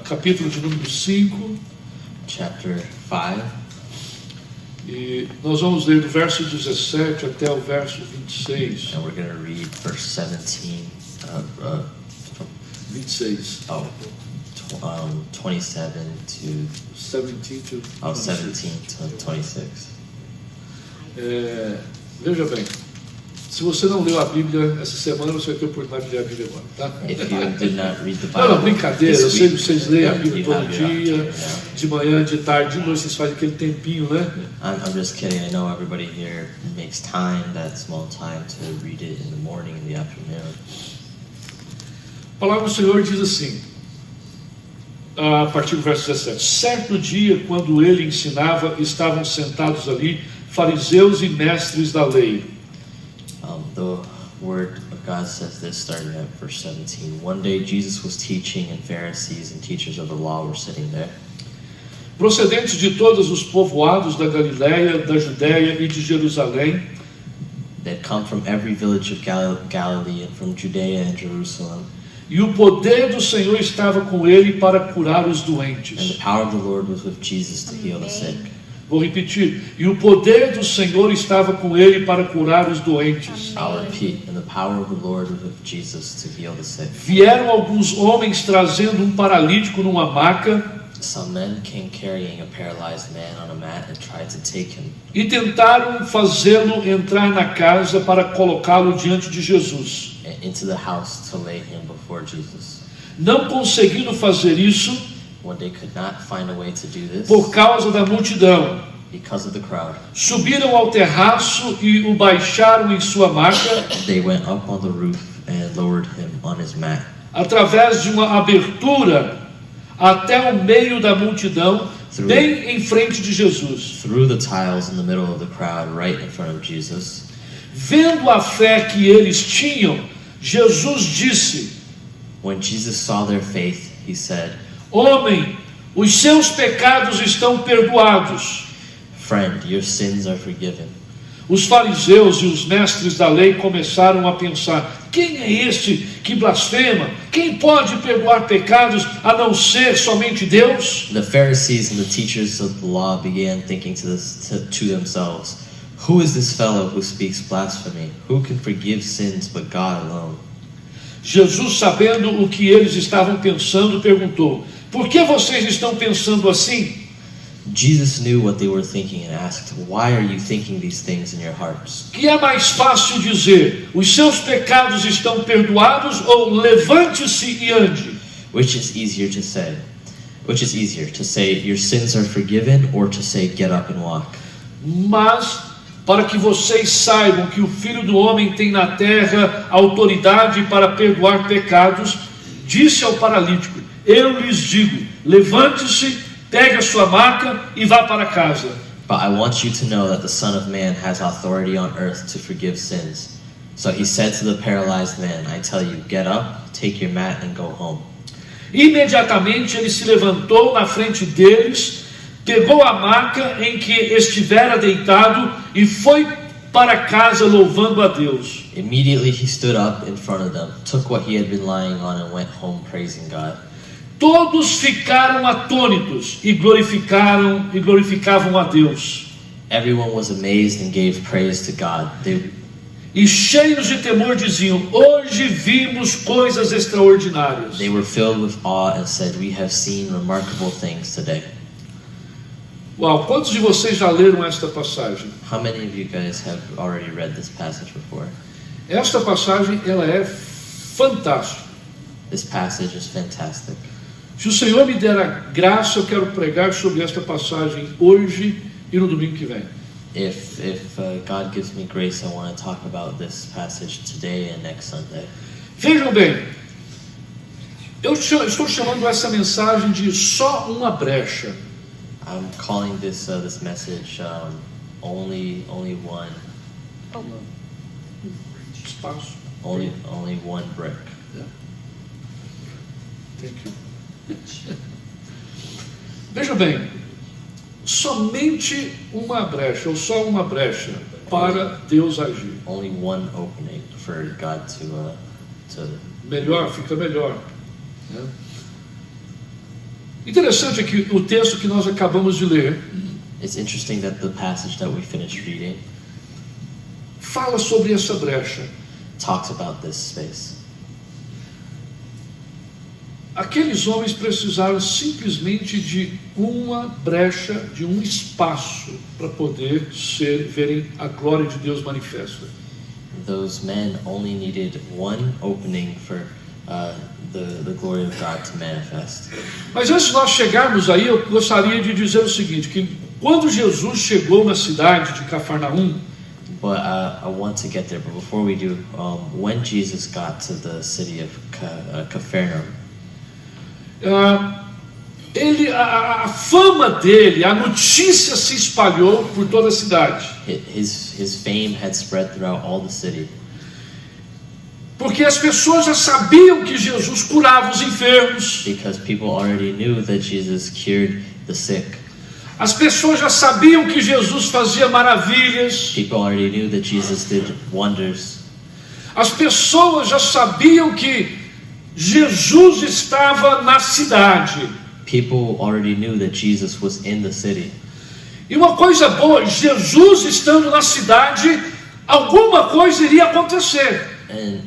capítulo de número 5. Chapter 5. E nós vamos ler do verso 17 até o verso 26. And we're going to read verse 17, 26. 27 to 17 to 17 to 26. Veja bem, se você não leu a Bíblia essa semana, você vai ter a oportunidade de ler a Bíblia agora, tá? If you did not read the Bible, Não, brincadeira, eu sei que this vocês week, leem a Bíblia you todo have your dia, opportunity now. de manhã, de tarde, de noite, vocês fazem aquele tempinho, né? I'm just kidding. I know everybody here makes time, that small time, to read it in the morning, in the afternoon. A palavra do Senhor diz assim, a partir do verso 17: certo dia, quando ele ensinava, estavam sentados ali fariseus e mestres da lei. The word of God says this, starting at verse 17. One day Jesus was teaching, and Pharisees and teachers of the law were sitting there. Procedentes de todos os povoados da Galiléia, da Judéia e de Jerusalém, They had come from every village of Galilee and from Judea and Jerusalem. e o poder do Senhor estava com ele para curar os And the doentes. power of the Lord was with Jesus to heal the sick. Vou repetir: e o poder do Senhor estava com ele para curar os doentes. I'll repeat. And the power of the Lord was with Jesus to heal the sick. Vieram alguns homens trazendo um paralítico numa maca Some men came carrying a paralyzed man on a mat and tried to take him. e tentaram fazê-lo entrar na casa para colocá-lo diante de Jesus. Into the house to lay him before Jesus. Não conseguindo fazer isso When they could not find a way to do this por causa da multidão, because of the crowd, subiram ao terraço e o baixaram em sua maca they went up on the roof and lowered him on his mat através de uma abertura até o meio da multidão, bem em frente de Jesus. through the tiles in the middle of the crowd, right in front of Jesus. Vendo a fé que eles tinham, Jesus disse: When Jesus saw their faith, he said, homem, os seus pecados estão perdoados. "Friend, your sins are forgiven." Os fariseus e os mestres da lei começaram a pensar: quem é este que blasfema? Quem pode perdoar pecados a não ser somente Deus? The Pharisees and the teachers of the law began thinking to themselves, "Who is this fellow who speaks blasphemy? Who can forgive sins but God alone?" Jesus, sabendo o que eles estavam pensando, perguntou: por que vocês estão pensando assim? Jesus knew what they were thinking and asked, "Why are you thinking these things in your hearts? Que é mais fácil dizer: os seus pecados estão perdoados, ou levante-se e ande? Which is easier to say? Which is easier, to say your sins are forgiven or to say get up and walk?" Mas, para que vocês saibam que o Filho do Homem tem na terra autoridade para perdoar pecados, disse ao paralítico: eu lhes digo, levante-se, pegue a sua maca e vá para casa. But I want you to know that the Son of Man has authority on earth to forgive sins. So he said to the paralyzed man, "I tell you, get up, take your mat and go home." Imediatamente ele se levantou na frente deles, pegou a maca em que estivera deitado e foi para casa louvando a Deus. Immediately he stood up in front of them, took what he had been lying on and went home praising God. Todos ficaram atônitos e glorificavam a Deus. Everyone was amazed and gave praise to God. E cheios de temor diziam: hoje vimos coisas extraordinárias. They were filled with awe and said, "We have seen remarkable things today." Uau, quantos de vocês já leram esta passagem? How many of you guys have already read this passage before? Esta passagem, ela é fantástica. This passage is fantastic. Se o Senhor me der a graça, eu quero pregar sobre esta passagem hoje e no domingo que vem. If God gives me grace, I want to talk about this passage today and next Sunday. Vejam bem, eu estou chamando essa mensagem de só uma brecha. I'm calling this message only one Espaço. only one brick. Thank you. Veja bem, somente uma brecha, ou só uma brecha, para Deus agir. Only one opening for God to Melhor, fica melhor, né? Interessante é que o texto que nós acabamos de ler It's interesting that the passage that we finished reading fala sobre essa brecha. talks about this space. Aqueles homens precisaram simplesmente de uma brecha, de um espaço para poder verem a glória de Deus manifesta. Those men only needed one opening for the glory of God to manifest. Mas antes de nós chegarmos aí, eu gostaria de dizer o seguinte, que quando Jesus chegou na cidade de Cafarnaum, But I want to get there. But before we do, when Jesus got to the city of Capernaum, a fama dele, a notícia se espalhou por toda a cidade. his fame had spread throughout all the city. Porque as pessoas já sabiam que Jesus curava os enfermos. Because people already knew that Jesus cured the sick. As pessoas já sabiam que Jesus fazia maravilhas. People already knew that Jesus did wonders. As pessoas já sabiam que Jesus estava na cidade. People already knew that Jesus was in the city. E uma coisa boa, Jesus estando na cidade, alguma coisa iria acontecer. And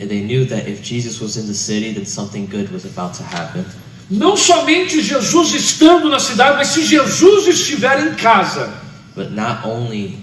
they knew that if Jesus was in the city, then something good was about to happen. Não somente Jesus estando na cidade, mas se Jesus estiver em casa. But not only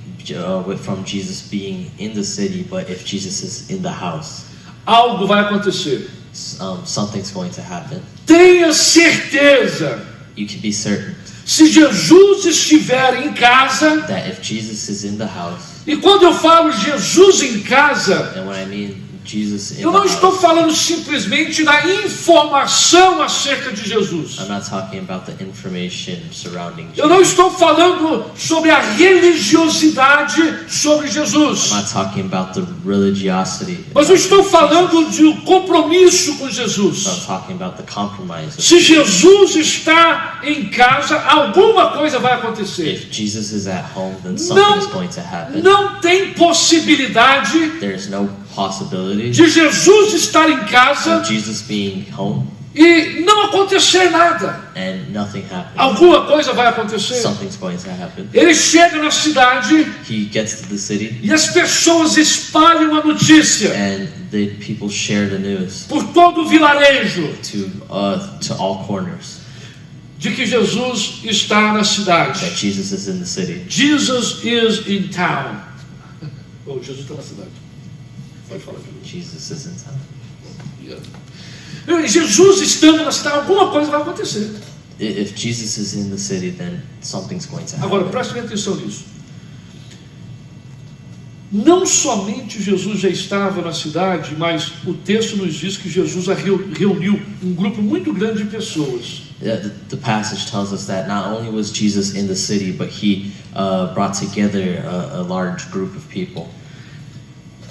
from Jesus being in the city, but if Jesus is in the house, Algo vai acontecer. something's going to happen. Tenha certeza. You can be certain Se Jesus estiver em casa, that if Jesus is in the house, e quando eu falo Jesus em casa, and when I mean Jesus in eu the não estou house, falando simplesmente da informação acerca de Jesus. I'm not talking about the information surrounding Eu não Jesus. estou falando sobre a religiosidade sobre Jesus. I'm not talking about the religiosity. Mas eu estou falando de um compromisso com I'm Jesus. talking about the compromise. Se Jesus está em casa, alguma coisa vai acontecer. If Jesus is at home, then something's going to happen. Não tem possibilidade There's no possibility de Jesus estar em casa of Jesus being home e não acontecer nada. and nothing happens. Alguma coisa vai acontecer. Something's going to happen. Ele chega na cidade He gets to the city e as pessoas espalham a notícia and the people share the news por todo o vilarejo to all corners de que Jesus está na cidade. that Jesus is in the city. Jesus is in town. Oh, Jesus está na cidade. Pode falar comigo. Jesus is in town. Jesus estando na cidade, alguma coisa vai acontecer. If Jesus is in the city, then something's going to Agora, happen. preste atenção nisso. Não somente Jesus já estava na cidade, mas o texto nos diz que Jesus reuniu um grupo muito grande de pessoas. The passage tells us that not only was Jesus in the city, but he brought together a large group of people.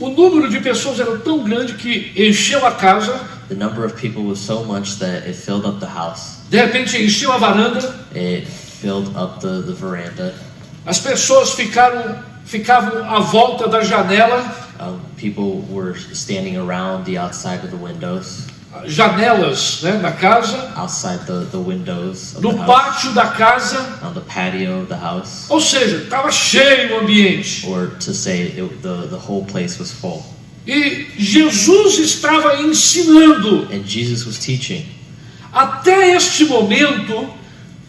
O número de pessoas era tão grande que encheu a casa, The number of people was so much that it filled up the house. de repente encheu a varanda, It filled up the veranda. as pessoas ficavam à volta da janela, People were standing around the outside of the windows, janelas, né, na casa, outside the windows of no the house, pátio da casa, on the patio of the house, ou seja, estava cheio o ambiente. or to say the whole place was full. E Jesus estava ensinando. And Jesus was teaching. Até este momento,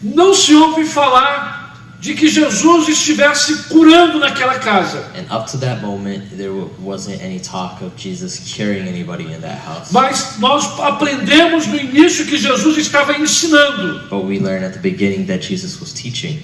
não se ouve falar de que Jesus estivesse curando naquela casa. And up to that moment, there wasn't any talk of Jesus curing anybody in that house. Mas nós aprendemos no início que Jesus estava ensinando. But we learn at the beginning that Jesus was teaching.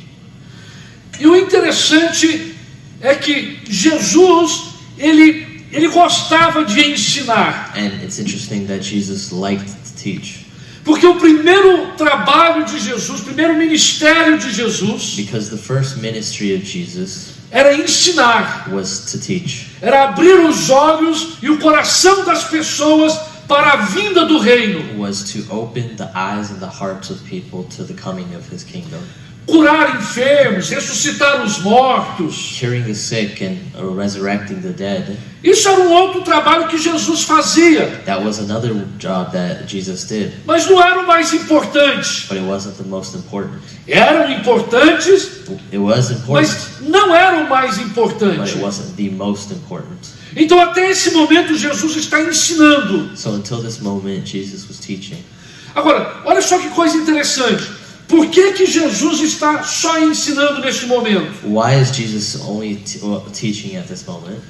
E o interessante é que Jesus, ele gostava de ensinar. And it's interesting that Jesus liked to teach. Porque o primeiro trabalho de Jesus, o primeiro ministério de Jesus, Because the first ministry of Jesus era ensinar. was to teach. Era abrir os olhos e o coração das pessoas para a vinda do reino. Was to open the eyes and the hearts of people to the coming of his kingdom. curar enfermos, ressuscitar os mortos. curing the sick and resurrecting the dead. Isso era um outro trabalho que Jesus fazia, That was another job that Jesus did, mas não era o mais importante. but it wasn't the most important. Eram importantes, It was important, mas não era o mais but importante. it wasn't the most important. Então até esse momento Jesus está ensinando. So until this moment, Jesus was teaching. Agora, olha só que coisa interessante. Por que Jesus está só ensinando neste momento? Why is Jesus only teaching at this moment?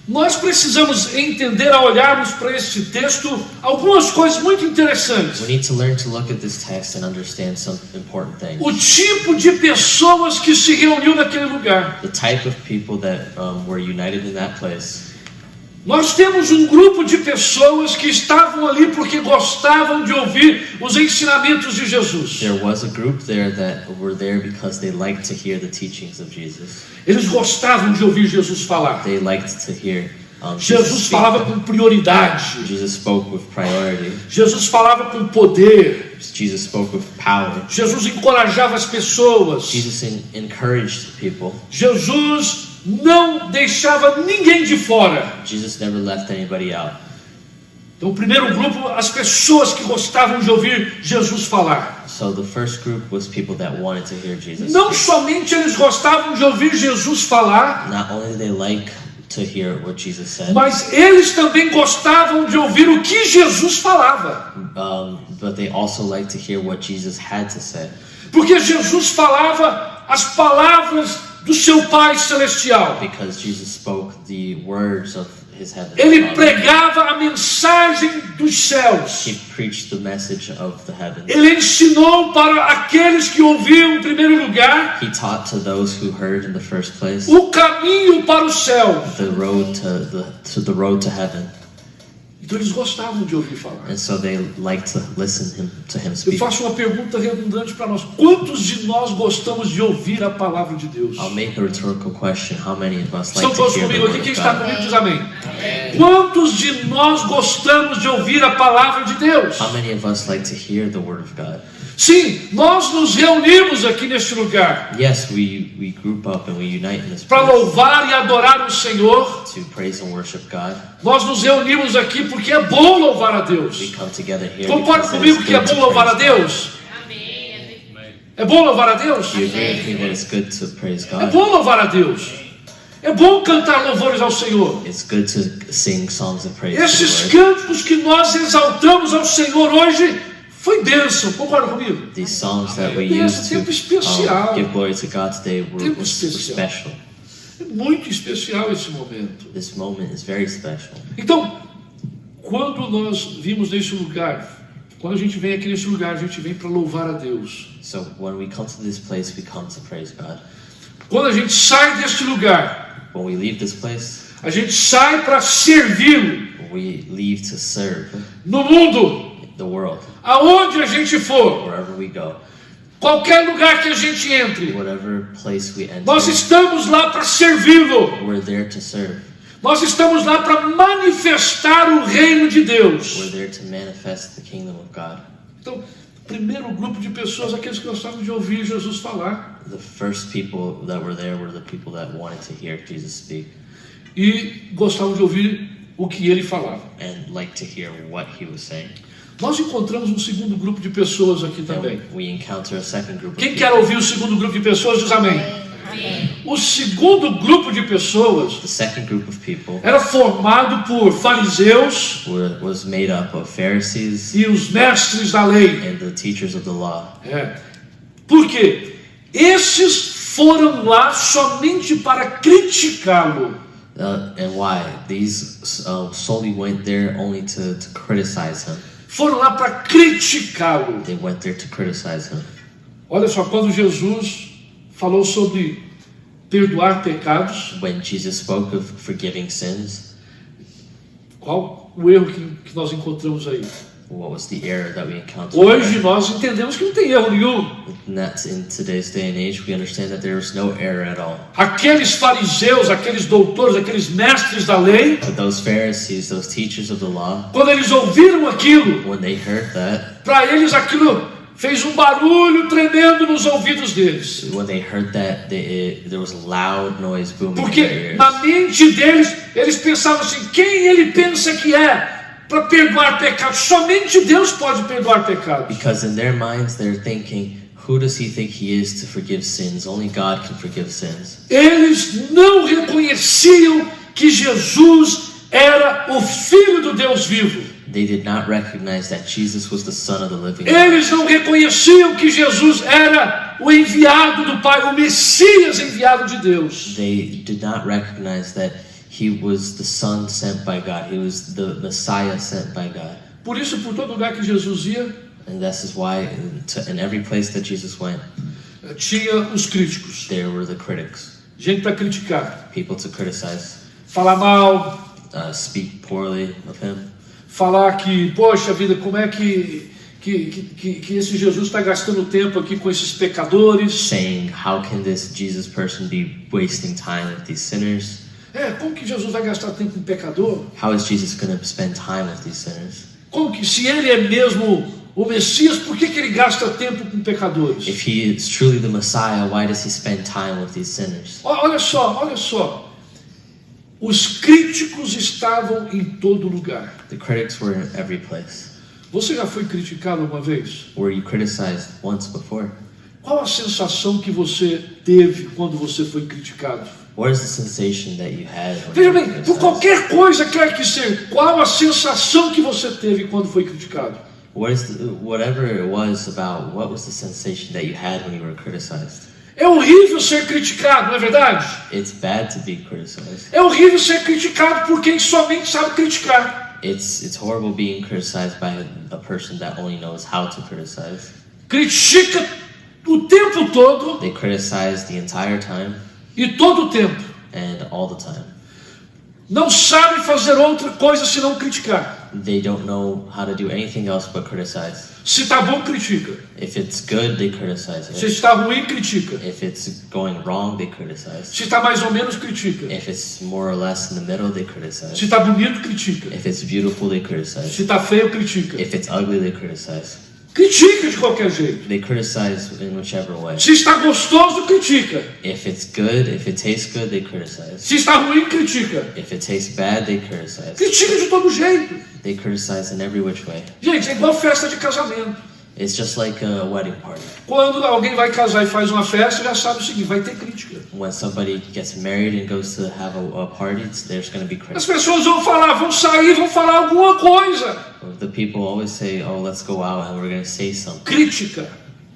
Nós precisamos entender, ao olharmos para este texto, algumas coisas muito interessantes. We need to learn to look at this text and understand some important things. O tipo de pessoas que se reuniu naquele lugar. The type of people that were united in that place. Nós temos um grupo de pessoas que estavam ali porque gostavam de ouvir os ensinamentos de Jesus. There was a group there that were there because they liked to hear the teachings of Jesus. Eles gostavam de ouvir Jesus falar. They liked to hear Jesus falava com prioridade. Jesus spoke with priority. Jesus falava com poder. Jesus spoke with power. Jesus encorajava as pessoas. Jesus encouraged people. Jesus não deixava ninguém de fora. Jesus never left anybody out. Então, o primeiro grupo, as pessoas que gostavam de ouvir Jesus falar. So the first group was people that wanted to hear Jesus. Não somente eles gostavam de ouvir Jesus falar, Not only did they like to hear what Jesus said, mas eles também gostavam de ouvir o que Jesus falava. but they also liked to hear what Jesus had to say. Porque Jesus falava as palavras do seu Pai Celestial. Because Jesus spoke the words of his heavenly Ele Father. pregava a mensagem dos céus. He preached the message of the heavens. Ele ensinou para aqueles que ouviam em primeiro lugar He taught to those who heard in the first place o caminho para o céu. the road to the road to heaven. Então eles gostavam de ouvir falar. And so they liked to listen to him Eu speak. faço uma pergunta redundante para nós. Quantos de nós gostamos de ouvir a palavra de Deus? I'll make a rhetorical question. How many of us Estão like to todos hear the comigo word aqui? Quem of está God? comigo diz amém. Quantos de nós gostamos de ouvir a palavra de Deus? How many of us like to hear the word of God? Sim, nós nos reunimos aqui neste lugar Yes, we group up and we unite in this para place louvar e adorar o Senhor. to praise and worship God. Nós nos reunimos aqui porque é bom louvar a We Deus. come together here Concorda because it comigo is que é good bom to louvar a praise God. Deus? É bom louvar a Deus? Do you agree with me that it's good to praise É God? bom louvar a Deus. É bom cantar louvores ao Senhor. It's good to sing songs of praise to Esses the Lord. cânticos que nós exaltamos ao Senhor hoje foi bênção. Concorda comigo? These songs that we Esse use tempo especial. to give glory to God today were Tempo especial. especial. É muito especial esse momento. This moment is very special. Então, quando nós vimos nesse lugar, quando a gente vem aqui nesse lugar, a gente vem para louvar a Deus. So when we come to this place, we come to praise God. Quando a gente sai deste lugar, When we leave this place, a gente sai para servi-lo we leave to serve no mundo, the world. aonde a gente for, Wherever we go, qualquer lugar que a gente entre. whatever place we enter, Nós estamos lá para servi-lo. we're there to serve. Nós estamos lá para manifestar o reino de Deus. We're there to manifest the kingdom of God. Então, primeiro grupo de pessoas, aqueles que gostavam de ouvir Jesus falar The first people that were there were the people that wanted to hear Jesus speak e gostavam de ouvir o que ele falava. and liked to hear what he was saying. Nós encontramos um segundo grupo de pessoas aqui também. And we encounter a second group of Quem people. quer ouvir o segundo grupo de pessoas diz amém. O segundo grupo de pessoas The second group of people era formado por fariseus was made up of Pharisees e os mestres da lei. and the teachers of the law. Por quê? Esses foram lá somente para criticá-lo. And why? These solely went there only to criticize him. Foram lá para criticá-lo. They went there to criticize him. Olha só, quando Jesus falou sobre perdoar pecados, When Jesus spoke of forgiving sins, qual o erro que nós encontramos aí? what was the error that we encountered? Hoje nós entendemos que não tem erro nenhum. And that's in today's day and age, we understand that there is no error at all. Aqueles fariseus, aqueles doutores, aqueles mestres da lei, But those Pharisees, those teachers of the law, quando eles ouviram aquilo, when they heard that, para eles aquilo fez um barulho tremendo nos ouvidos deles. When they heard that, there was a loud noise booming in their Porque ears. na mente deles, eles pensavam assim, quem ele pensa que é para perdoar pecados? Somente Deus pode perdoar pecados. Because in their minds, they're thinking, who does he think he is to forgive sins? Only God can forgive sins. Eles não reconheciam que Jesus era o Filho do Deus vivo. They did not recognize that Jesus was the Son of the living God. Eles não reconheciam que Jesus era o enviado do Pai, o Messias enviado de Deus. They did not recognize that he was the Son sent by God. He was the Messiah sent by God. Por isso, por todo lugar que Jesus ia, And this is why in every place that Jesus went, tinha os críticos, there were the critics, gente para criticar, people to criticize, falar mal, speak poorly of him, falar que, poxa vida, como é que esse Jesus está gastando tempo aqui com esses pecadores? saying, how can this Jesus person be wasting time with these sinners? Como que Jesus vai gastar tempo com pecador? How is Jesus going to spend time with these sinners? Como que, se ele é mesmo o Messias, por que ele gasta tempo com pecadores? If he is truly the Messiah, why does he spend time with these sinners? Olha só. Os críticos estavam em todo lugar. The critics were in every place. Você já foi criticado alguma vez? Were you criticized once before? Qual a sensação que você teve quando você foi criticado? What is the sensation that you had? Veja When you were bem, por criticized? qualquer coisa quer que seja, qual a sensação que você teve quando foi criticado? Whatever it was about, what was the sensation that you had when you were criticized? É horrível ser criticado, não é verdade? It's bad to be criticized. É horrível ser criticado por quem somente sabe criticar. It's horrible being criticized by a person that only knows how to criticize. Critica o tempo todo They criticize the entire time e todo o tempo. and all the time. Não sabe fazer outra coisa senão criticar. They don't know how to do anything else but criticize. Se está bom, critica. If it's good, they criticize Se it. está ruim, critica. If it's going wrong, they criticize. Se está mais ou menos, critica. If it's more or less in the middle, they criticize. Se está bonito, critica. If it's beautiful, they criticize. Se está feio, critica. If it's ugly, they criticize. Critica de qualquer jeito. They criticize in whichever way. Se está gostoso, critica. If it's good, if it tastes good, they criticize. Se está ruim, critica. If it tastes bad, they criticize. Critica de todo jeito. They criticize in every which way. Gente, é igual festa de casamento. It's just like a wedding party. Quando alguém vai casar e faz uma festa, já sabe o seguinte, vai ter crítica. When somebody gets married and goes to have a party, there's going to be As criticism. pessoas vão falar, vão sair, vão falar alguma coisa. The people always say, oh, let's go out and we're going to say something. Crítica.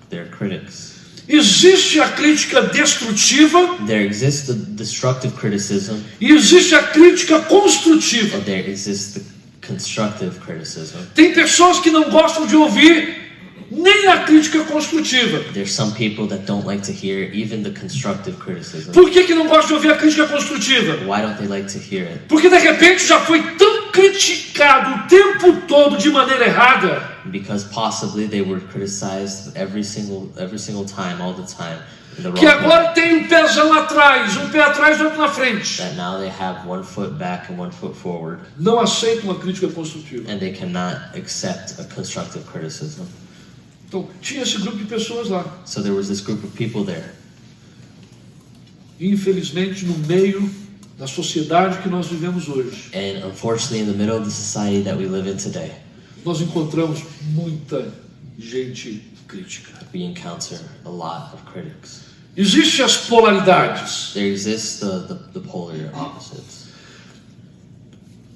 They're critics. Existe a crítica destrutiva There exists the destructive criticism e existe a crítica construtiva. and there exists the constructive criticism. Tem pessoas que não gostam de ouvir nem a crítica construtiva. There's some people that don't like to hear even the constructive criticism. Por que não gostam de ouvir a crítica construtiva? Why don't they like to hear it? Porque de repente já foi tão criticado o tempo todo de maneira errada, Because possibly they were criticized every single time, all the time, in the wrong que way. agora tem um pezão atrás, um pé atrás e outro na frente. That now they have one foot back and one foot forward, Não aceitam uma crítica construtiva. and they cannot accept a constructive criticism. Então, tinha esse grupo de pessoas lá. So there was this group of people there. E, infelizmente, no meio da sociedade que nós vivemos hoje, And unfortunately, in the middle of the society that we live in today, nós encontramos muita gente crítica. we encounter a lot of critics. Existem as polaridades. There exists the polar opposites.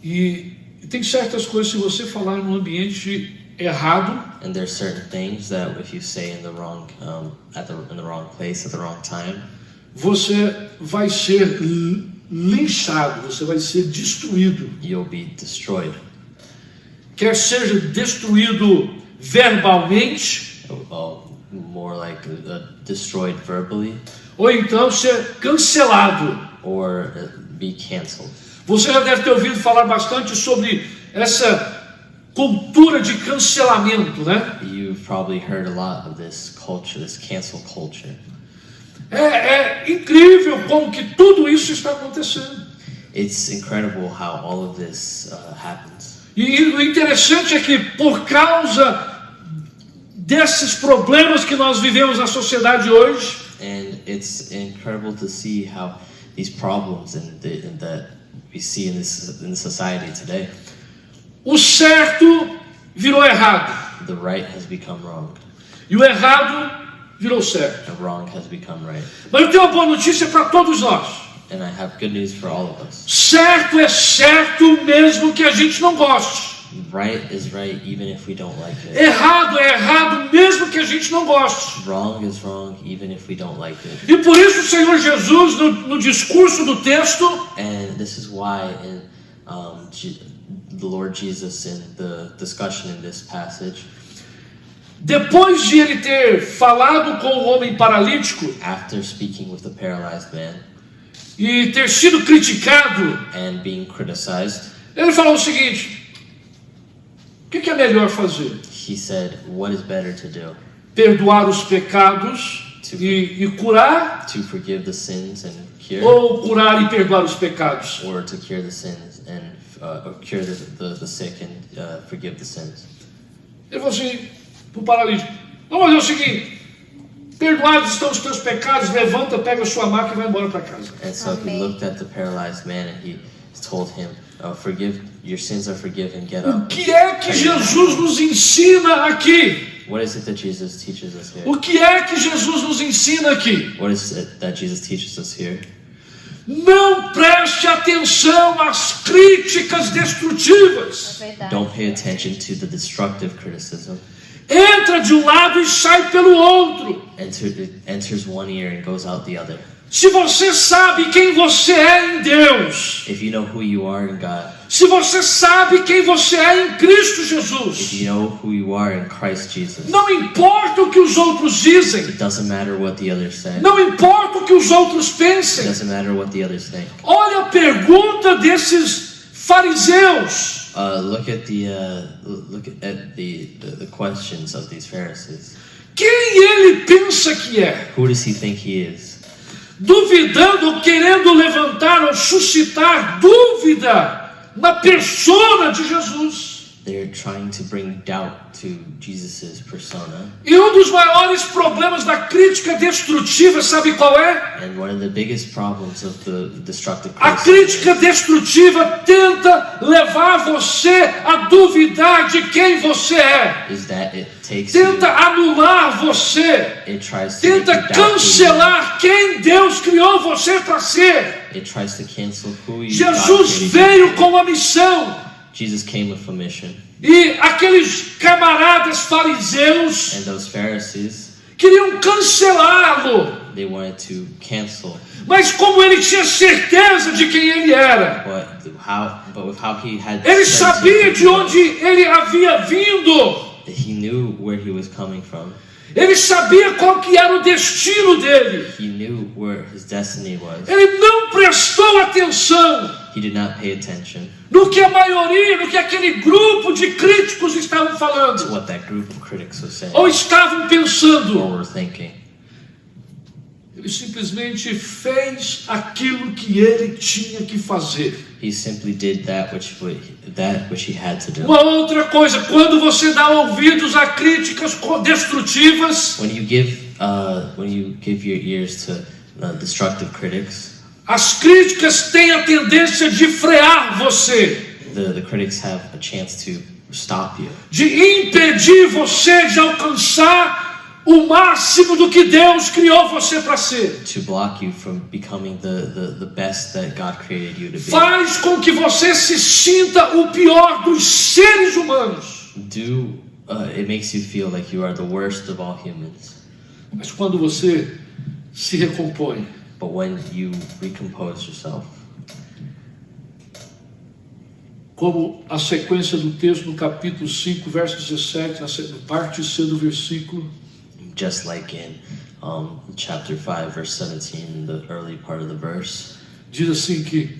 E tem certas coisas, se você falar num ambiente errado, And there's certain things that if you say in the wrong, in the wrong place at the wrong time, você vai ser linchado, você vai ser destruído. you'll be destroyed. Quer seja destruído verbalmente, More like destroyed verbally, ou então ser cancelado. or be canceled. Você já deve ter ouvido falar bastante sobre essa cultura de cancelamento, né? You've probably heard a lot of this culture, this cancel culture. É incrível como que tudo isso está acontecendo. It's incredible how all of this happens. E o interessante é que por causa desses problemas que nós vivemos na sociedade hoje, And it's incredible to see how these problems that we see in society today, o certo virou errado the right has become wrong. e o errado virou certo. The wrong has become right. Mas eu tenho uma boa notícia para todos nós. And I have good news for all of us. Certo é certo mesmo que a gente não goste. Right is right even if we don't like it. Errado é errado mesmo que a gente não goste. Wrong is wrong even if we don't like it. E por isso o Senhor Jesus, no discurso do texto, And this is why in the Lord Jesus, in the discussion in this passage, depois de ele ter falado com o homem paralítico after speaking with the paralyzed man e ter sido criticado, and being criticized, ele falou o seguinte: o que é melhor fazer? he said, what is better to do? Perdoar os pecados e curar, To forgive the sins and cure? ou curar e perdoar os pecados? Or to cure the sins and or cure the sick and forgive the sins? Ele falou assim para o paralítico: vamos fazer o seguinte, perdoados estão os teus pecados, levanta, pega a sua maca e vai embora para casa. And so he looked at the paralyzed man and he told him, forgive, your sins are forgiven, get O up. que é que Jesus nos ensina aqui? What is it that Jesus teaches us here? O que é que Jesus nos ensina aqui? What is it that Jesus teaches us here? Não preste atenção às críticas destrutivas. Verdade. Don't pay attention to the destructive criticism. Entra de um lado e sai pelo outro. It enters one ear and goes out the other. Se você sabe quem você é em Deus, If you know who you are in God, se você sabe quem você é em Cristo if Jesus, you know who you are in Christ Jesus, não importa o que os outros dizem, it doesn't matter what the others say. não importa o que os outros It pensem. doesn't matter what the others think. Olha a pergunta desses fariseus. Look at the questions of these Pharisees. Quem ele pensa que é? Who does he think he is? Duvidando, querendo levantar ou suscitar dúvida na persona de Jesus. They're trying to bring doubt to Jesus' persona. E um dos maiores problemas da crítica destrutiva, sabe qual é? And one of the biggest problems of the destructive A criticism crítica destrutiva tenta levar você a duvidar de quem você é. is that it takes Tenta anular você. it tries to make Tenta you doubt who you are. cancelar quem Deus criou você para ser. It tries to cancel who you Jesus God created you veio to be. com uma missão. Jesus came with a mission. E aqueles camaradas fariseus And those Pharisees, queriam cancelá-lo. they wanted to cancel. Mas como ele tinha certeza de quem ele era, But with how he had ele certainty sabia of de who he onde ele havia vindo. was, he knew where he was coming from. Ele sabia qual que era o destino dele. He knew where his destiny was. Ele não prestou atenção He did not pay attention no que a maioria, no que aquele grupo de críticos estavam to falando what that group of critics was saying ou estavam or pensando. were thinking. Ele simplesmente fez aquilo que ele tinha que fazer. He simply did that which he had to do. Uma outra coisa, quando você dá ouvidos a críticas destrutivas, When you give your ears to destructive critics, as críticas têm a tendência de frear você, the critics have a chance to stop you, de impedir você de alcançar o máximo do que Deus criou você para ser. to block you from becoming the best that God created you to be. Faz com que você se sinta o pior dos seres humanos. It makes you feel like you are the worst of all humans. Mas quando você se recompõe, But when you recompose yourself, como a sequência do texto no capítulo 5, verso 17, na parte C do versículo, just like in chapter 5, verse 17, the early part of the verse, diz assim que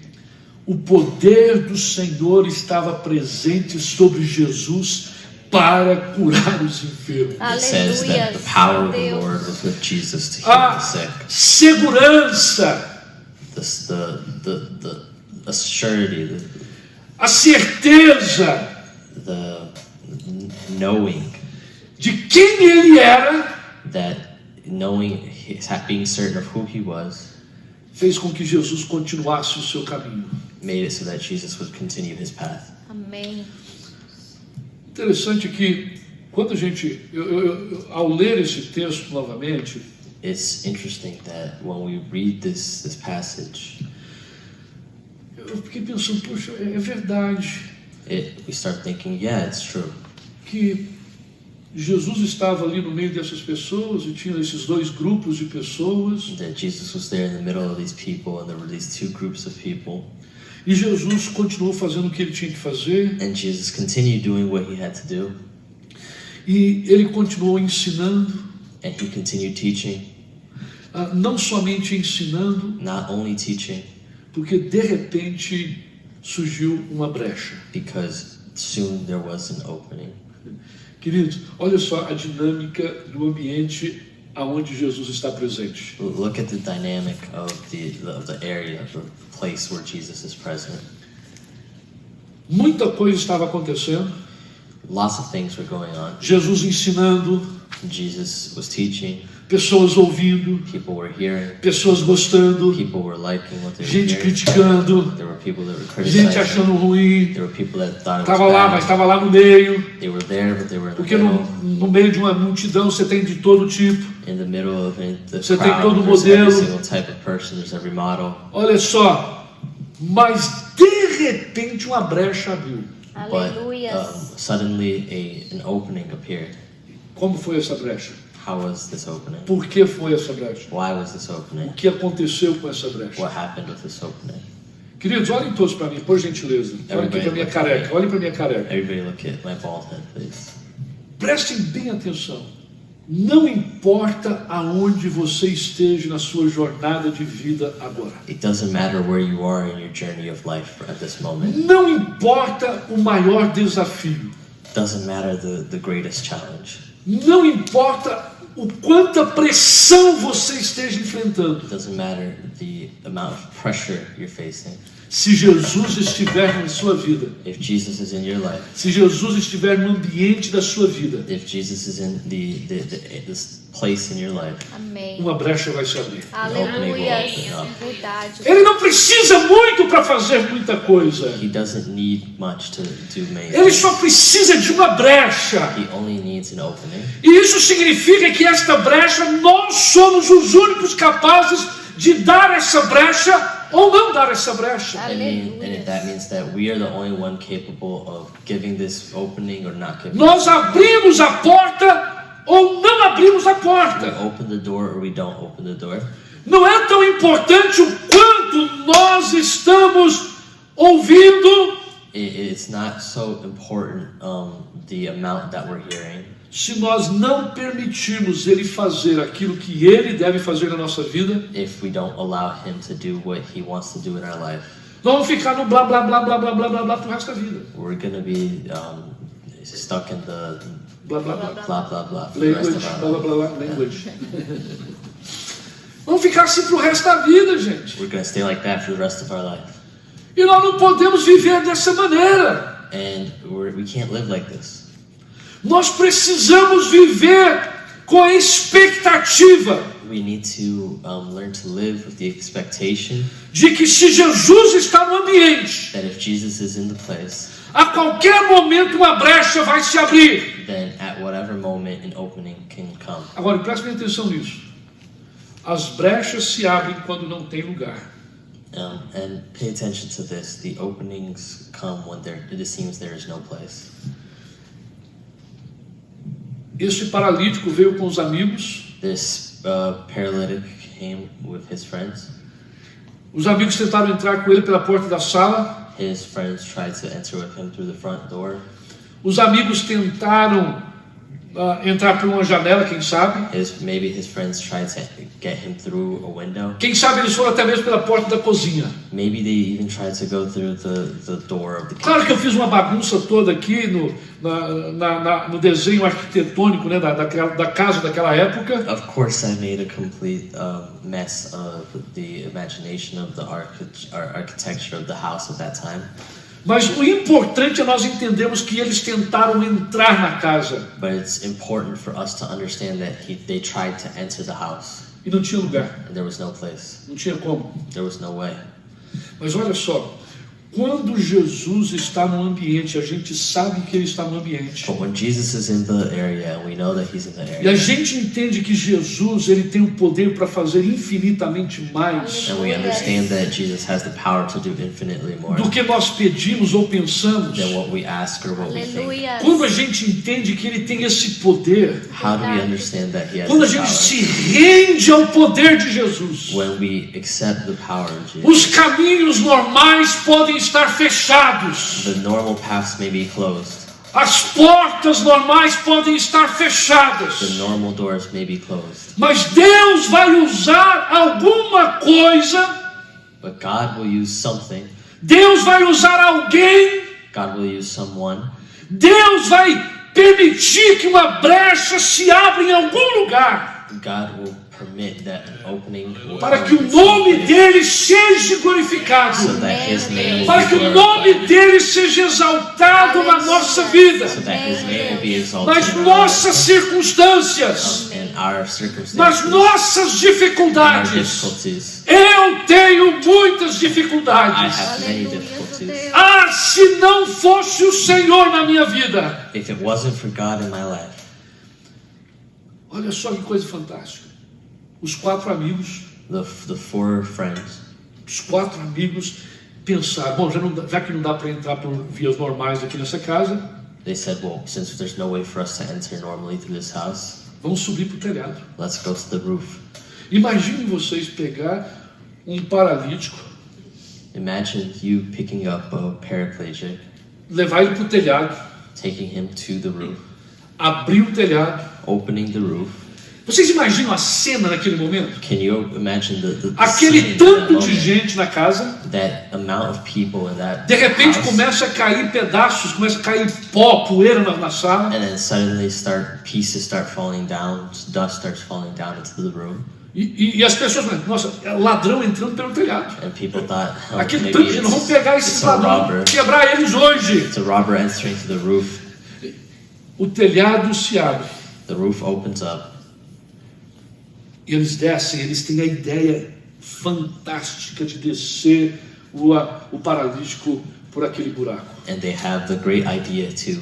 o poder do Senhor estava presente sobre Jesus para curar os enfermos. it says that the power of the Lord was with Jesus to heal A the sick. segurança, The surety, a certeza the knowing de quem ele era, that knowing, being certain of who he was, fez com que Jesus continuasse o seu caminho. made it so that Jesus would continue his path. Amém. Interessante que quando a gente, ao ler esse texto novamente, It's interesting that when we read this passage, eu fiquei pensando, poxa, é verdade we start thinking, yeah, it's true. que Jesus estava ali no meio dessas pessoas e tinha esses dois grupos de pessoas, That Jesus was there in the middle of these people, and there were these two groups of people, e Jesus continuou fazendo o que ele tinha que fazer, and Jesus continued doing what he had to do, e ele continuou ensinando, and he continued teaching, não somente ensinando, not only teaching, porque de repente surgiu uma brecha. because soon there was an opening. Queridos, olha só a dinâmica do ambiente aonde Jesus está presente. Look at the dynamic of the area, the place where Jesus is present. Muita coisa estava acontecendo, Lots of things were going on. Jesus ensinando, Jesus was teaching, pessoas ouvindo, people were hearing, pessoas gostando, people were liking what they were gente hearing. criticando, There were people that were gente criticizing. achando ruim. There were people that thought it Estava lá, mas was bad. estava lá no meio, They were there, but they were in the porque middle. no meio de uma multidão você tem de todo tipo. In the middle of the Você tem crowd, todo there's every modelo. single type of person, there's every model. Olha só, mas de repente uma brecha abriu. But Aleluias. suddenly an opening appeared. Como foi essa brecha? How was this opening? Por que foi essa brecha? Why was this O opening? que aconteceu com essa brecha? What happened with this opening? Queridos, olhem todos para mim, por gentileza. Olhem aqui para minha careca, olhem para minha careca. Everybody look at my bald head, please. Prestem bem atenção. Não importa aonde você esteja na sua jornada de vida agora. It doesn't matter where you are in your journey of life at this moment. Não importa o maior desafio. Doesn't matter the greatest challenge. Não importa o quanta pressão você esteja enfrentando. Doesn't matter the amount of pressure you're facing. Se Jesus estiver na sua vida, If Jesus is in your life, se Jesus estiver no ambiente da sua vida, if Jesus is in this place in your life, Amém. uma brecha vai se abrir. Aleluias. Verdade. Ele não precisa muito para fazer muita coisa. he doesn't need much to do many Ele things. só precisa de uma brecha. He only needs an opening. E isso significa que esta brecha, nós somos os únicos capazes de dar essa brecha ou não dar essa brecha. And that means that we are the only one capable of giving this opening or not giving. Nós abrimos a porta ou não abrimos a We porta. open the door or we don't open the door. Não é tão importante o quanto nós estamos ouvindo, It's not so important the amount that we're hearing. se nós não permitirmos ele fazer aquilo que ele deve fazer na nossa vida. If we don't allow him to do what he wants to do in our life, Nós vamos ficar no blá blá blá blá blá blá blá blá pro resto da vida. we're gonna be stuck in the Blá blá blá. blah blah blah for the rest Language, of blá our blá life. blá, language. Vamos ficar assim pro resto da vida, gente. We're gonna stay like that for the rest of our life, E nós não podemos viver dessa maneira. and we can't live like this. Nós precisamos viver com a expectativa We need to learn to live with the expectation de que se Jesus está no ambiente, that if Jesus is in the place, a qualquer momento uma brecha vai se abrir. then at whatever moment an opening can come. Agora, preste bem atenção nisso. As brechas se abrem quando não tem lugar. And pay attention to this. The openings come when it seems there is no place. Este paralítico veio com os amigos. This paralytic came with his friends. Os amigos tentaram entrar com ele pela porta da sala. His friends tried to enter with him through the front door. Os amigos tentaram entrar por uma janela, quem sabe. Maybe his friends tried to get him through a window. Quem sabe eles foram até mesmo pela porta da cozinha. Maybe they even tried to go through the door of the kitchen. Claro que eu fiz uma bagunça toda aqui no desenho arquitetônico, né, da casa daquela época. Of course, I made a complete mess of the imagination of the architecture of the house at that time. Mas o importante é nós entendermos que eles tentaram entrar na casa But it's important for us to understand that they tried to enter the house, e não tinha lugar, and there was no place. não tinha como. There was no way. Mas olha só, quando Jesus está no ambiente, a gente sabe que ele está no ambiente. But when Jesus is in the area, and we know that he's in the E a area, gente entende que Jesus ele tem o poder para fazer infinitamente mais and we understand that Jesus has the power to do infinitely more do que nós pedimos ou pensamos. than what we ask or what we think. Aleluia. Quando a gente entende que ele tem esse poder, How do we understand that he has quando a the gente power? se rende ao poder de Jesus, When we accept the power of Jesus. os caminhos normais podem estar fechados, The normal paths may be closed. as portas normais podem estar The fechadas, normal doors may be closed. mas Deus vai usar alguma coisa, But God will use something. Deus vai usar alguém, God will use someone. Deus vai permitir que uma brecha se abra em algum lugar, God will permit that an opening will para come que o in nome some place, dele seja glorificado, so that his name will para que be o nome glorified, dele seja exaltado na nossa vida, so that his name will be exalted nas in our nossas lives, circunstâncias, and our nas circumstances, nossas our dificuldades. difficulties. Eu tenho muitas I dificuldades. have many Aleluia, difficulties. Deus. Ah, se não fosse o Senhor na minha vida. If it wasn't for God in my life, Olha só que coisa fantástica. Os 4 amigos, the 4 friends, pensaram, bom, já que não dá para entrar por vias normais aqui nessa casa, they said, well, since there's no way for us to enter normally through this house, vamos subir para o telhado. let's go to the roof. Imagine vocês pegar um paralítico, Imagine you picking up a paraplegic, levar ele para o telhado, taking him to the roof, abrir o telhado. opening the roof. Vocês imaginam a cena naquele momento? Can you imagine the Aquele scene in that tanto de moment? gente na casa, That amount of people in that de repente house, começa a cair pedaços, começa a cair pó, poeira na sala. and then suddenly pieces start falling down, dust starts falling down into the room, E as pessoas falam, nossa, é ladrão entrando pelo telhado. and people thought, oh, Aquele maybe tanto de nós vamos pegar esses it's a ladrões, robber. quebrar eles hoje. It's a robber entering to the roof. O telhado se abre The roof opens up, e eles descem. Eles têm a ideia fantástica de descer o paralítico por aquele buraco. and they have the great idea to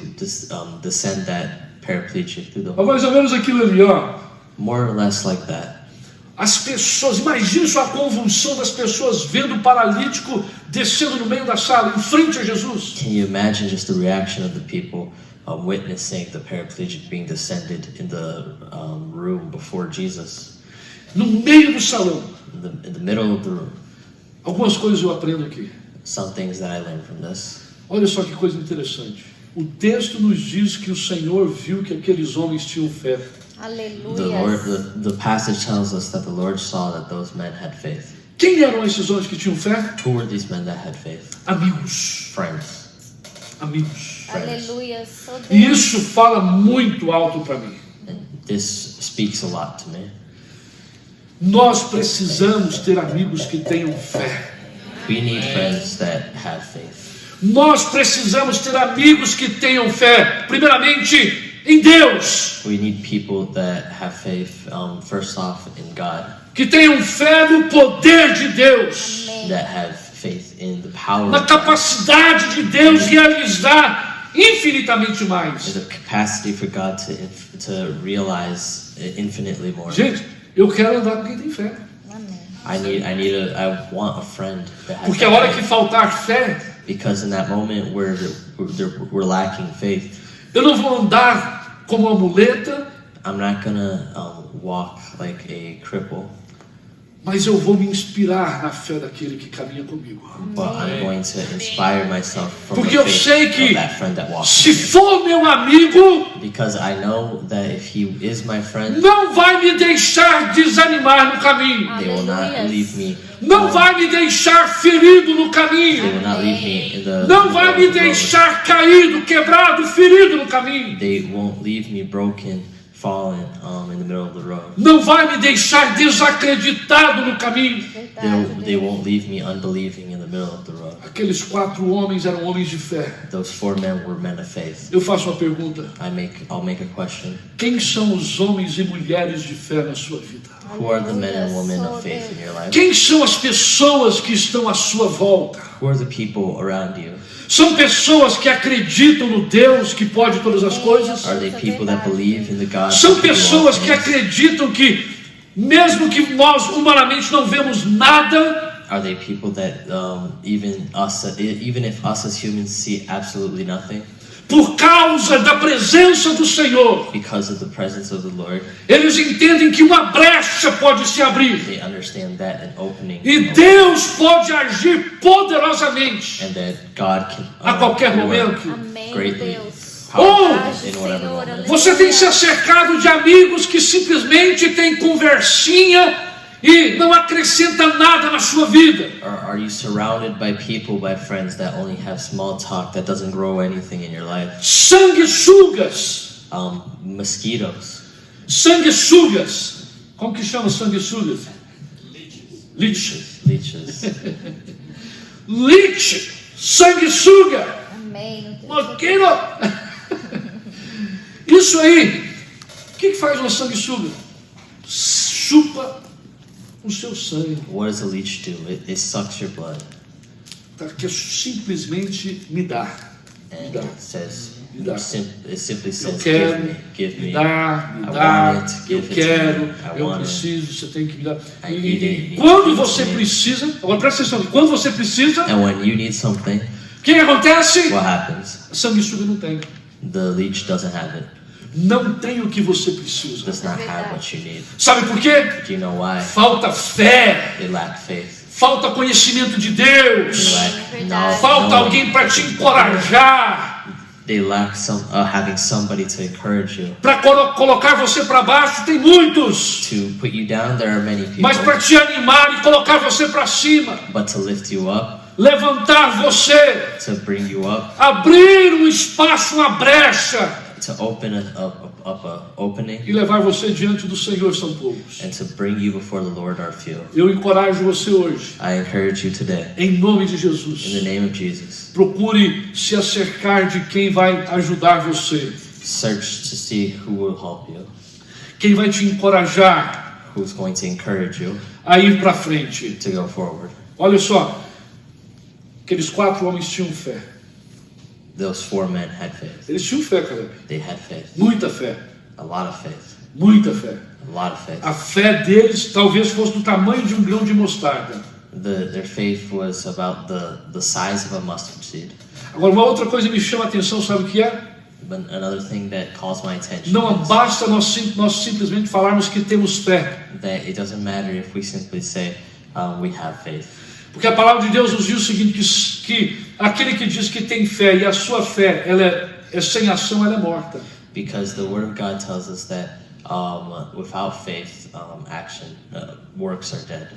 descend that paraplegic through the É hole. mais ou menos aquilo ali, ó. More or less like that. As pessoas, imagine só a convulsão das pessoas vendo o paralítico descendo no meio da sala, em frente a Jesus. Can you imagine just the reaction of the people witnessing the paraplegic being descended in the room before Jesus, No meio do salão. in the middle of the room? Algumas coisas eu aprendo aqui. Some things that I learned from this. Olha só que coisa interessante. O texto nos diz que o Senhor viu que aqueles homens tinham fé. Aleluia. The passage tells us that the Lord saw that those men had faith. Quem eram esses homens que tinham fé? Who were these men that had faith? Amigos. Friends. Amigos. Aleluia. Só E Deus. isso fala muito alto para mim. And this speaks a lot to me. Nós precisamos ter amigos que tenham fé. We need friends that have faith. Nós precisamos ter amigos que tenham fé. Primeiramente, em Deus. We need people that have faith, first off, in God, Que tenham fé no poder de Deus. that have faith in the power Na of God, capacidade de Deus realizar infinitamente in mais. the capacity for God to realize infinitely more. Gente, eu quero andar com quem tem fé. Amém. I want a friend that has Porque a that hora que faith. faltar fé, Because in that moment where we're lacking faith, eu não vou andar como uma muleta, I'm not gonna walk like a cripple, mas eu vou me inspirar na fé daquele que caminha comigo. but I'm going to inspire myself from Porque the eu sei faith que of that friend that walks se with me. for meu amigo, Because I know that if he is my friend, não vai me deixar desanimar no caminho. they will not Aleluia. leave me. Não vai me deixar ferido no They caminho. will not leave me in the. Não vai me deixar caído, quebrado, ferido no caminho. They won't leave me broken, fallen in the middle of the road. Não vai me deixar desacreditado no caminho. Verdade, They Deus. won't leave me unbelieving in the middle of the road. Aqueles 4 homens eram homens de fé. Those 4 men were men of faith. Eu faço uma pergunta. I'll make a question. Quem são os homens e mulheres de fé na sua vida? Who are the men and women of faith in your life? Quem são as pessoas que estão à sua volta? Who are the people around you? São pessoas que acreditam no Deus que pode todas as coisas? Are they people that believe in the God? São who can do all pessoas que things? acreditam que, mesmo que nós humanamente não vemos nada, Are they people that even if us as humans see absolutely nothing, por causa da presença do Senhor, because of the presence of the Lord, eles entendem que uma brecha pode se abrir they understand that an opening e can Deus pode agir poderosamente open, and that God can a qualquer work momento. Amém, greatly, Deus. powerfully in whatever Senhor, moment. Você tem se cercado de amigos que simplesmente têm conversinha e não acrescenta nada na sua vida. Or are you surrounded by people, by friends that only have small talk that doesn't grow anything in your life? Sanguessugas. Mosquitoes. Sanguessugas. Como que chama sanguessugas? Leeches. Leeches. Leech. Sanguessuga. Amém, Deus. Mosquito. Isso aí. O que faz uma sanguessuga? Chupa o seu sangue. What does a leech do? It sucks your blood. Tá? Que simplesmente me dá. Me And dá. it says, Me dá. it simply Eu says, quero, give me me. dá, me I dá, want it, eu give it to quero, me. I eu want it. preciso, você tem que me dar. I need it, E you quando need você it. precisa, agora presta atenção, quando você precisa, And when you need something, o que acontece? what happens? A sanguessuga não tem. The leech doesn't have it. Não tem o que você precisa. Does not have what you need. Sabe por quê? Do you know why? Falta fé, They lack faith. falta conhecimento de They Deus, lack Verdade. falta knowledge. alguém para te encorajar, They lack having somebody to encourage you. para colocar você para baixo. Tem muitos, To put you down, there are many people. mas para te animar e colocar você para cima, But to lift you up, levantar você, to bring you up, abrir um espaço, uma brecha to open up a opening, e levar você diante do Senhor são poucos. and to bring you before the Lord are few. Eu encorajo você hoje, I encourage you today, em nome de in the Jesus, name of Jesus, procure se acercar de quem vai ajudar você, search to see who will help you, quem vai te encorajar who's going to encourage you a ir para frente. to go forward. Olha só, aqueles 4 homens tinham fé. Those 4 men had faith. Eles tinham fé, Caleb. They had faith. Muita fé, A lot of faith. muita fé. A lot of faith. A fé deles talvez fosse do tamanho de um grão de mostarda. Their faith was about the size of a mustard seed. Agora, uma outra coisa que me chama a atenção, sabe o que é? But another thing that calls my attention Não is basta nós simplesmente falarmos que temos fé. that it doesn't matter if we simply say we have faith. Porque a palavra de Deus nos diz o seguinte, que aquele que diz que tem fé e a sua fé ela é sem ação, ela é morta. Because the Word of God tells us that without faith, works are dead.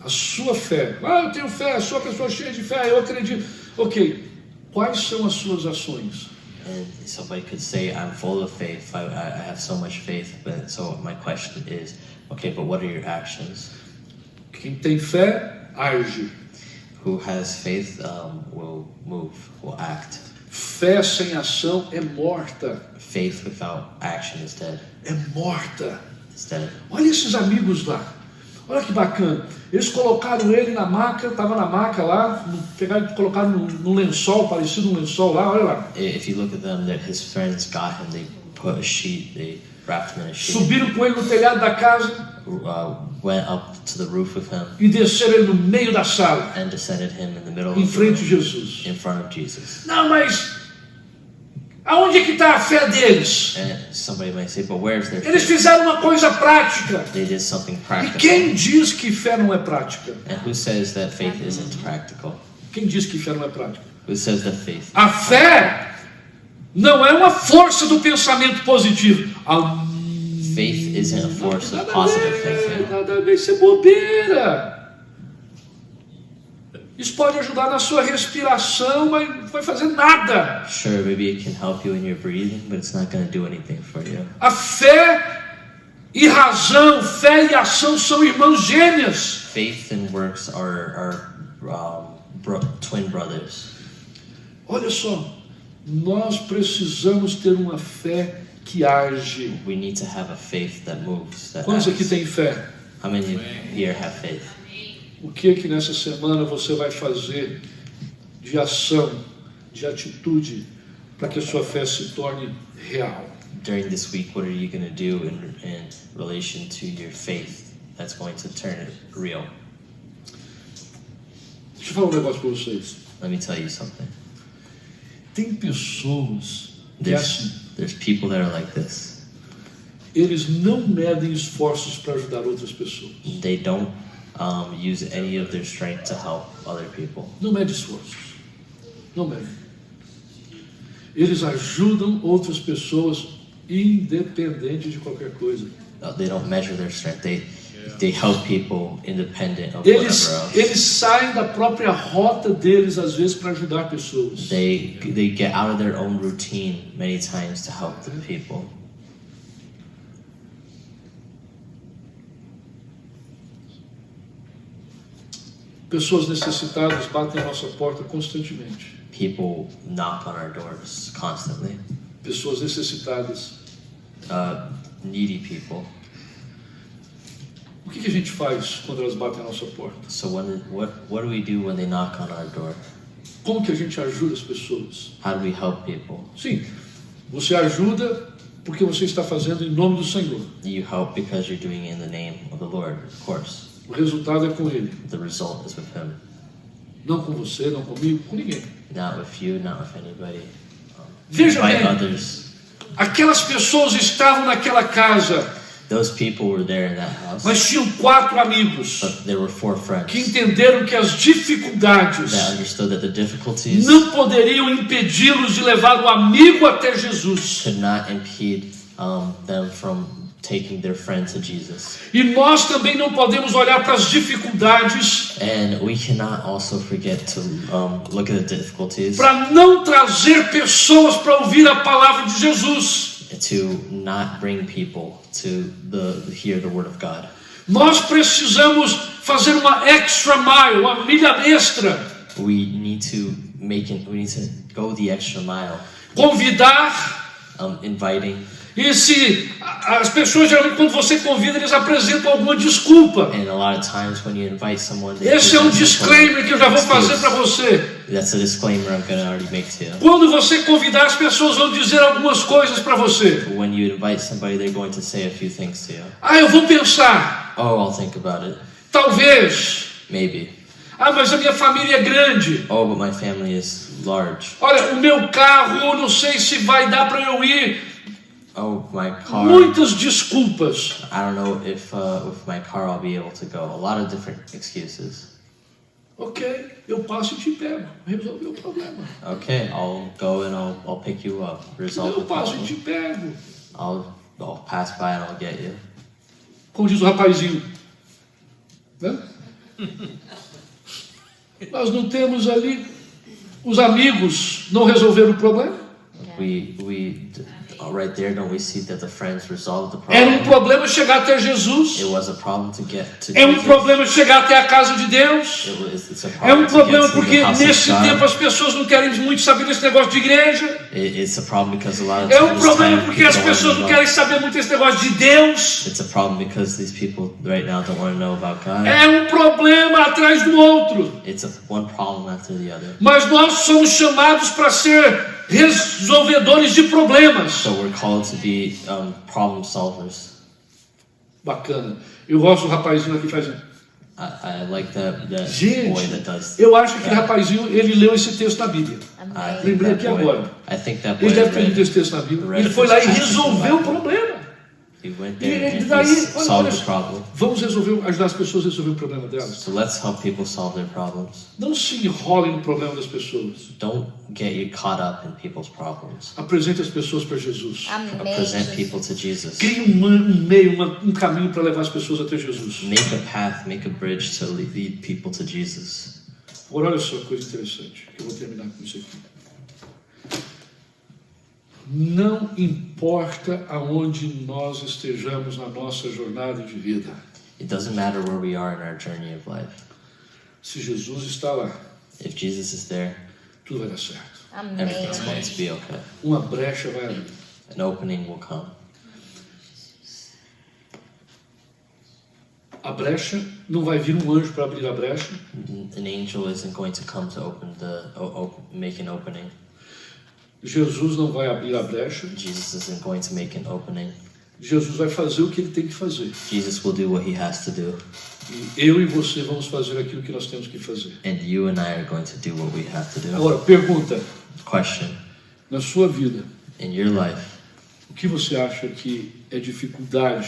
A sua fé. Eu tenho fé, eu sou uma pessoa cheia de fé, eu acredito. Ok, quais são as suas ações? And somebody could say, I'm full of faith, I have so much faith, but so my question is, okay, but what are your actions? Quem tem fé, age. Who has faith will move, will act. Fé sem ação é morta. Faith without action is dead. É morta. It's dead. Olha esses amigos lá. Olha que bacana. Eles colocaram ele na maca, estava na maca lá, pegaram e colocaram num lençol, parecido um lençol lá, olha lá. If you look at them, that his friends got him, they put a sheet, they wrapped him in a sheet, Subiram com ele no telhado da casa went up to the roof with him, e desceram ele no meio da sala, and descended him in the middle em of the frente de room, Jesus. in front of Jesus. Não, mas aonde é que está a fé deles? And somebody might say, but where's their Eles faith? fizeram uma coisa prática. They did something E practical. quem diz que fé não é prática? And who says that faith isn't practical? Quem diz que fé não é prática? Who says that faith? A fé não é uma força do pensamento positivo. Faith isn't a force of Nada a positive ver, thinking. nada a ver, isso é bobeira. Isso pode ajudar na sua respiração, mas não vai fazer nada. Sure, maybe it can help you in your breathing, but it's not going to do anything for you. A fé e razão, fé e ação são irmãos gêmeas. Faith and works are twin brothers. Olha só, nós precisamos ter uma fé que age. We need to have a faith that moves, that Quantos aqui acts. têm fé? How many here have faith? O que nessa semana você vai fazer de ação, de atitude, para que a sua fé se torne real? During this week, what are you going to do in relation to your faith that's going to turn it real? Deixa eu falar um negócio para vocês. Let me tell you something. Tem pessoas que é assim, There's people that are like this. eles não medem esforços para ajudar outras pessoas. They don't use any of their strength to help other people. Não mede esforços. Não mede. Eles ajudam outras pessoas independente de qualquer coisa. They don't measure their strength. They help people independent of whatever else. Eles saem da própria rota deles às vezes para ajudar pessoas. They get out of their own routine many times to help the people. Pessoas necessitadas batem a nossa porta constantemente. People knock on our doors constantly. Pessoas necessitadas. Needy people. O que a gente faz quando elas batem a nossa porta? So what do we do when they knock on our door? Como que a gente ajuda as pessoas? How do we help people? Sim, você ajuda porque você está fazendo em nome do Senhor. You help because you're doing it in the name of the Lord, of course. O resultado é com Ele. The result is with Him. Não com você, não comigo, com ninguém. Not with you, not with anybody. Veja By bem, others. aquelas pessoas estavam naquela casa, Those people were there in that house. mas tinham 4 amigos But there were 4 friends que entenderam que as dificuldades that understood that the difficulties não poderiam impedi-los de levar o amigo até Jesus. could not impede them from taking their friend to Jesus. E nós também não podemos olhar para as dificuldades And we cannot also forget to look at the difficulties para não trazer pessoas para ouvir a palavra de Jesus. to not bring people to hear the word of God. Nós precisamos fazer uma extra mile, uma milha extra. We need to go the extra mile, Convidar. inviting. E se as pessoas geralmente quando você convida eles apresentam alguma desculpa. And a lot of times when you invite someone, they Esse é um present some disclaimer que eu já vou fazer excuse. para você. That's a disclaimer I'm going to already make to you. Quando você convidar, as pessoas vão dizer algumas coisas para você. When you invite somebody, they're going to say a few things to you. Ah, eu vou pensar. Oh, I'll think about it. Talvez. Maybe. Ah, mas a minha família é grande. Oh, but my family is large. Olha, o meu carro, eu não sei se vai dar para eu ir. Oh, my car. Muitas desculpas. I don't know if with my car I'll be able to go. A lot of different excuses. Ok, eu passo e te pego. Resolveu o problema. Okay, I'll go and I'll pick you up. Resolve Eu the passo e problem. te pego. I'll pass by and I'll get you. Como diz o rapazinho. Né? Nós não temos ali. Os amigos não resolveram o problema. Right there, don't we see that the friends resolved the Era um problem? problema chegar até Jesus. It was a problem to get to É um Jesus. problema chegar até a casa de Deus. It's a É um problem to problema get to porque the house nesse of tempo God. as pessoas não querem muito saber desse negócio de igreja. It's a problem because a lot of É um times problema time porque people as don't wanna pessoas know não about- querem saber muito desse negócio de Deus. It's a problem because these people right now don't want to know about God. É um problema atrás do outro. It's one problem after the other. Mas nós somos chamados para ser resolvedores de problemas. So we're called to be problem solvers. Bacana. Eu gosto do rapazinho aqui fazendo. I like that Gente, boy that does. eu acho que aquele rapazinho, ele leu esse texto na Bíblia. I think Lembrei that aqui boy. agora. I think that boy Ele deve ter lido read, esse texto na Bíblia. read Ele foi lá e this passage resolveu o in the Bible. problema. He went E there and daí, he olha solved the só, problem. vamos ajudar as pessoas a resolver o problema delas. So let's help people solve their problems. Não se enrole no problema das pessoas. Don't get you caught up in people's problems. Apresente as pessoas para Jesus. Amém. Present Jesus. people to Jesus. Crie um meio, um caminho para levar as pessoas até Jesus. Make a path, make a bridge to lead people to Jesus. Agora olha só que coisa interessante. Eu vou terminar com isso aqui. Não importa aonde nós estejamos na nossa jornada de vida. It doesn't matter where we are in our journey of life. Se Jesus está lá, If Jesus is there, tudo vai dar certo. Amém. everything's going to be okay. Uma brecha vai abrir. An opening will come. A brecha, não vai vir um anjo para abrir a brecha. An angel isn't going to come to open make an opening. Jesus não vai abrir a brecha. Jesus isn't going to make an opening. Jesus vai fazer o que ele tem que fazer. Jesus will do what he has to do. E eu e você vamos fazer aquilo que nós temos que fazer. And you and I are going to do what we have to do. Agora, pergunta, Question. na sua vida, In your life, o que você acha que é dificuldade?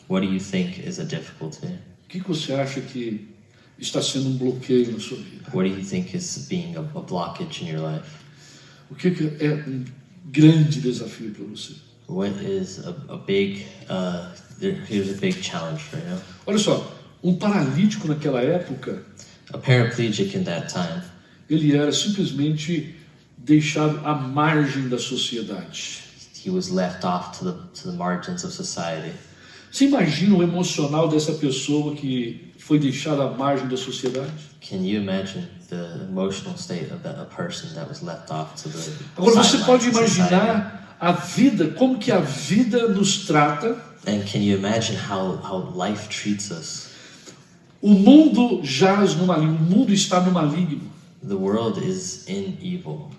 what do you think is a difficulty? O que você acha que está sendo um bloqueio na sua vida? What do you think is being a blockage in your life? O que é um grande desafio para você? What is a big, here's a big challenge for you. Olha só, um paralítico naquela época, A paraplegic in that time, ele era simplesmente deixado à margem da sociedade. he was left off to the margins of society. Você imagina o emocional dessa pessoa que foi deixada à margem da sociedade? Can you imagine the emotional state of a person that was left off to the Agora você sidelines pode of society? imaginar a vida, como que a vida nos trata. And can you imagine how life treats us? O mundo jaz no maligno, o mundo está no maligno. The world is in evil.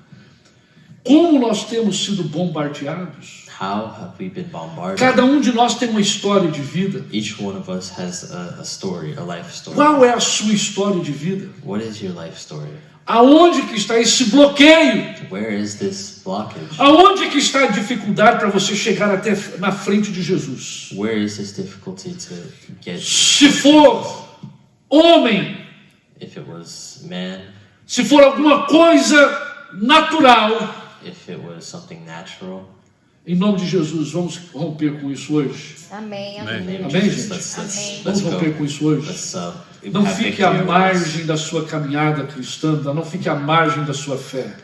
Como nós temos sido bombardeados? How have we been bombarded? Cada um de nós tem uma história de vida. Each one of us has a story, a life story. Qual é a sua história de vida? What is your life story? Aonde que está esse bloqueio? Where is this blockage? Aonde que está a dificuldade para você chegar até na frente de Jesus? Where is this difficulty to get? Se for homem, If it was man, se for alguma coisa natural, if it was something natural. em nome de Jesus, vamos romper com isso hoje. Amém. In the Amém. name of Amém, Jesus, gente? Amém. Vamos let's romper go. com isso hoje. Let's Não have fique victory à over this. margem da sua caminhada cristã, não fique à margem da sua fé.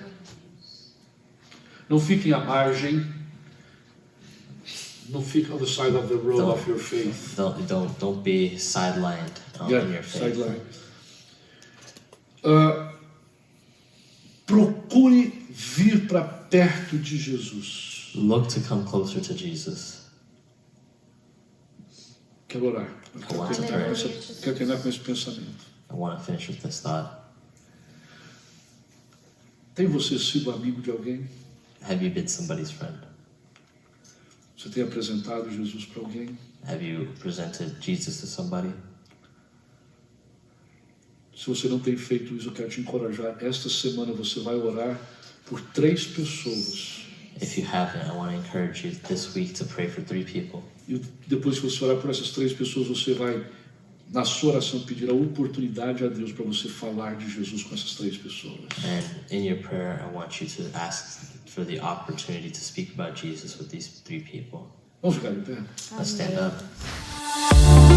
Não fiquem à margem. Não fique on the side of the road of your faith. Don't be sidelined in your faith. Sideline. Procure vir para perto de Jesus. Look to come closer to Jesus. Quero orar. Aleluia. Quero terminar com esse pensamento. I want to finish with this thought. Tem você sido amigo de alguém? Have you been somebody's friend? Você tem apresentado Jesus para alguém? Have you presented Jesus to somebody? Se você não tem feito isso, eu quero te encorajar. Esta semana você vai orar por 3 pessoas. If you haven't, I want to encourage you this week to pray for 3 people. E depois que você orar por essas 3 pessoas, você vai, na sua oração, pedir a oportunidade a Deus para você falar de Jesus com essas 3 pessoas. And in your prayer, I want you to ask for the opportunity to speak about Jesus with these 3 people. Vamos ficar de pé? Let's stand up.